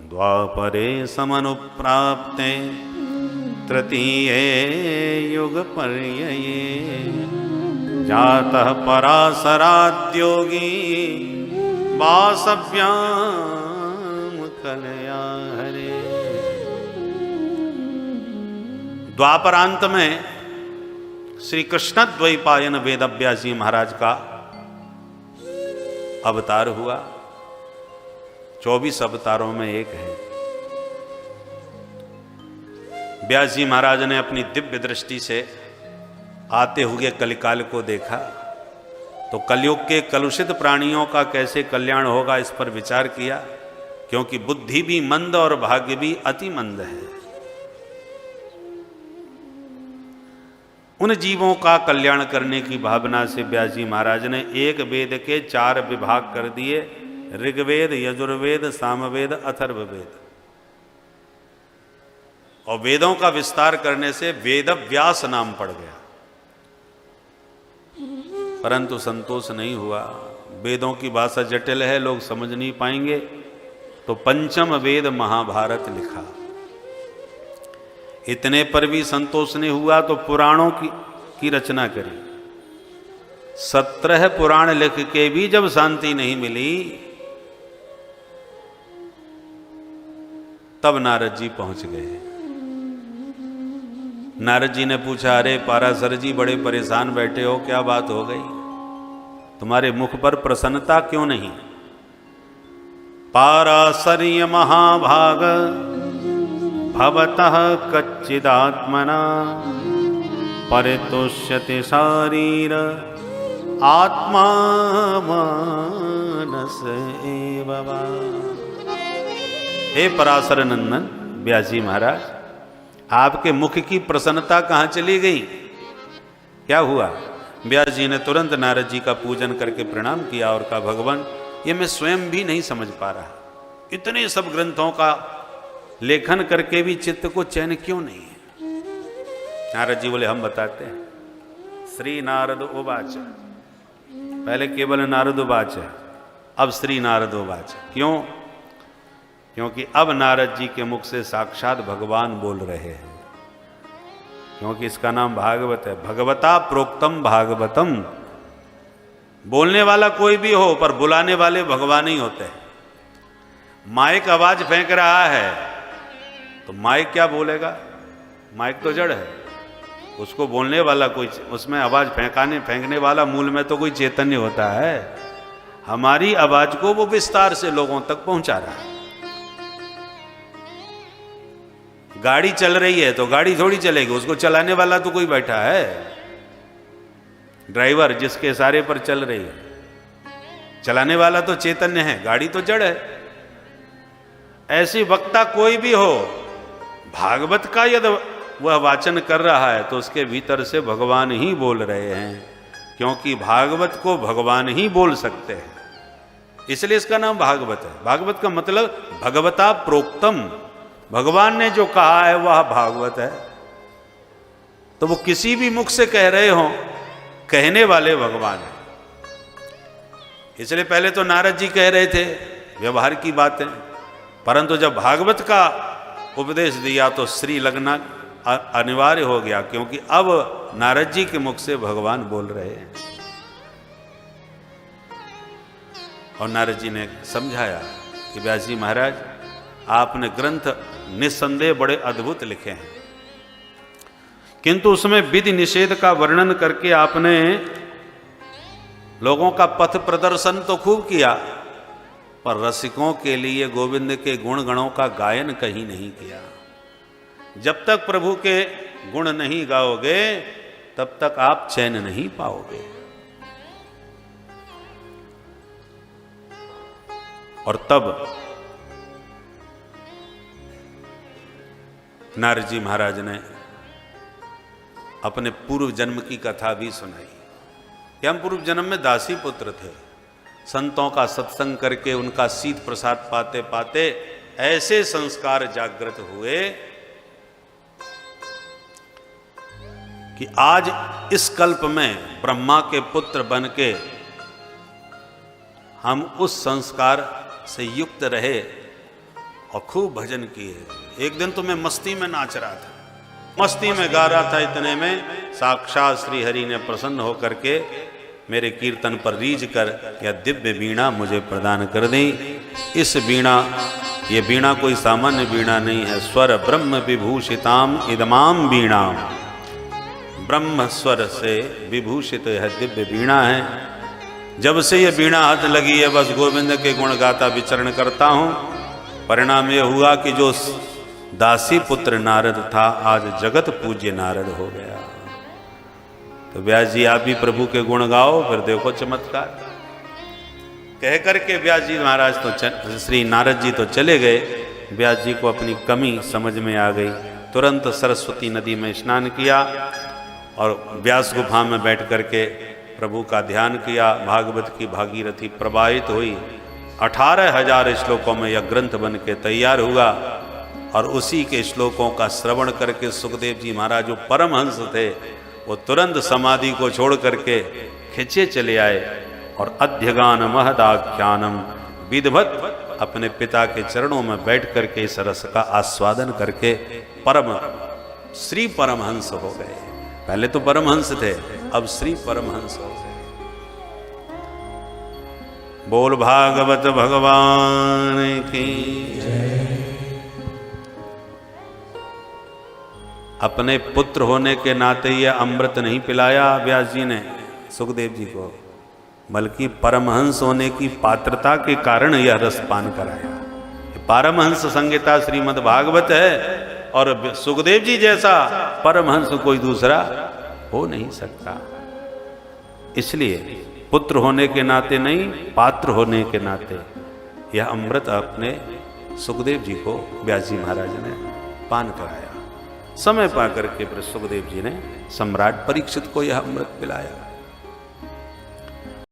द्वापरे समनुप्राप्ते तृतीये युगपर्यये जातः पराशराद्योगी वासव्याम कलया हरे। द्वापरांत में श्री कृष्ण द्वैपायन वेदव्यास जी महाराज का अवतार हुआ। 24 अवतारों में एक है। व्यास जी महाराज ने अपनी दिव्य दृष्टि से आते हुए कलिकाल को देखा तो कलयुग के कलुषित प्राणियों का कैसे कल्याण होगा इस पर विचार किया, क्योंकि बुद्धि भी मंद और भाग्य भी अति मंद है। उन जीवों का कल्याण करने की भावना से व्यास जी महाराज ने एक वेद के 4 विभाग कर दिए, ऋग्वेद, यजुर्वेद, सामवेद, अथर्ववेद। और वेदों का विस्तार करने से वेदव्यास नाम पड़ गया। परंतु संतोष नहीं हुआ। वेदों की भाषा जटिल है, लोग समझ नहीं पाएंगे, तो पंचम वेद महाभारत लिखा। इतने पर भी संतोष नहीं हुआ तो पुराणों की रचना करी। 17 पुराण लिख के भी जब शांति नहीं मिली तब नारद जी पहुंच गए। नारद जी ने पूछा, अरे पाराशर जी बड़े परेशान बैठे हो, क्या बात हो गई? तुम्हारे मुख पर प्रसन्नता क्यों नहीं? पाराशर्य महाभाग भवतः कच्चिदात्मना परितुष्यति शारीर आत्मा मानस एव वा। हे पराशर नंदन व्यास जी महाराज, आपके मुख की प्रसन्नता कहाँ चली गई? क्या हुआ? व्यास जी ने तुरंत नारद जी का पूजन करके प्रणाम किया और कहा, भगवान ये मैं स्वयं भी नहीं समझ पा रहा, इतने सब ग्रंथों का लेखन करके भी चित्त को चैन क्यों नहीं है? नारद जी बोले, हम बताते हैं। श्री नारद उवाच, पहले केवल नारद उवाच है, अब श्री नारद उवाच। क्यों? क्योंकि अब नारद जी के मुख से साक्षात भगवान बोल रहे हैं, क्योंकि इसका नाम भागवत है। भगवता प्रोक्तम भागवतम। बोलने वाला कोई भी हो पर बुलाने वाले भगवान ही होते हैं। माइक आवाज फेंक रहा है तो माइक क्या बोलेगा? माइक तो जड़ है, उसको बोलने वाला कोई, उसमें आवाज फेंकने वाला मूल में तो कोई चैतन्य होता है। हमारी आवाज को वो विस्तार से लोगों तक पहुंचा रहा है। गाड़ी चल रही है तो गाड़ी थोड़ी चलेगी, उसको चलाने वाला तो कोई बैठा है, ड्राइवर जिसके इशारे पर चल रही है। चलाने वाला तो चैतन्य है, गाड़ी तो जड़ है। ऐसी वक्ता कोई भी हो, भागवत का यदि वह वाचन कर रहा है तो उसके भीतर से भगवान ही बोल रहे हैं, क्योंकि भागवत को भगवान ही बोल सकते हैं, इसलिए इसका नाम भागवत है। भागवत का मतलब भगवता प्रोक्तम, भगवान ने जो कहा है वह भागवत है। तो वो किसी भी मुख से कह रहे हो, कहने वाले भगवान है। इसलिए पहले तो नारद जी कह रहे थे व्यवहार की बातें, परंतु जब भागवत का उपदेश दिया तो श्री लगना अनिवार्य हो गया, क्योंकि अब नारद जी के मुख से भगवान बोल रहे हैं। और नारद जी ने समझाया कि व्यास जी महाराज, आपने ग्रंथ निस्संदेह बड़े अद्भुत लिखे हैं, किंतु उसमें विधि निषेध का वर्णन करके आपने लोगों का पथ प्रदर्शन तो खूब किया, पर रसिकों के लिए गोविंद के गुण गणों का गायन कहीं नहीं किया। जब तक प्रभु के गुण नहीं गाओगे तब तक आप चैन नहीं पाओगे। और तब नारद जी महाराज ने अपने पूर्व जन्म की कथा भी सुनाई कि हम पूर्व जन्म में दासी पुत्र थे। संतों का सत्संग करके उनका शीत प्रसाद पाते पाते ऐसे संस्कार जागृत हुए कि आज इस कल्प में ब्रह्मा के पुत्र बन के हम उस संस्कार से युक्त रहे और खूब भजन किए। एक दिन तो मैं मस्ती में नाच रहा था, मस्ती में गा रहा था, इतने में साक्षात श्री हरि ने प्रसन्न होकर के मेरे कीर्तन पर रीझ कर यह दिव्य वीणा मुझे प्रदान कर दी। इस वीणा, ये वीणा कोई सामान्य वीणा नहीं है, स्वर ब्रह्म विभूषिताम इदमाम वीणा, ब्रह्म स्वर से विभूषित यह दिव्य वीणा है। जब से ये वीणा हाथ लगी है बस गोविंद के गुण गाता विचरण करता हूँ। परिणाम यह हुआ कि जो दासी पुत्र नारद था आज जगत पूज्य नारद हो गया। तो व्यास जी आप भी प्रभु के गुण गाओ, फिर देखो चमत्कार। कह करके व्यास जी महाराज तो श्री नारद जी तो चले गए। व्यास जी को अपनी कमी समझ में आ गई, तुरंत सरस्वती नदी में स्नान किया और व्यास गुफा में बैठ करके प्रभु का ध्यान किया। भागवत की भागीरथी प्रवाहित हुई, 18,000 श्लोकों में यह ग्रंथ बन के तैयार हुआ। और उसी के श्लोकों का श्रवण करके सुखदेव जी महाराज जो परमहंस थे वो तुरंत समाधि को छोड़ करके खिंचे चले आए और अध्यगान महदाख्यानम विधवत अपने पिता के चरणों में बैठ करके इस रस का आस्वादन करके परम श्री परमहंस हो गए। पहले तो परमहंस थे, अब श्री परमहंस हो गए। बोल भागवत भगवान की। अपने पुत्र होने के नाते यह अमृत नहीं पिलाया व्यास जी ने सुखदेव जी को, बल्कि परमहंस होने की पात्रता के कारण यह रस पान कराया। परमहंस संहिता श्रीमद् भागवत है और सुखदेव जी जैसा परमहंस कोई दूसरा हो नहीं सकता। इसलिए पुत्र होने के नाते नहीं, पात्र होने के नाते यह अमृत अपने सुखदेव जी को व्यास जी महाराज ने पान कराया। समय पा करके फिर सुखदेव जी ने सम्राट परीक्षित को यह अमृत पिलाया।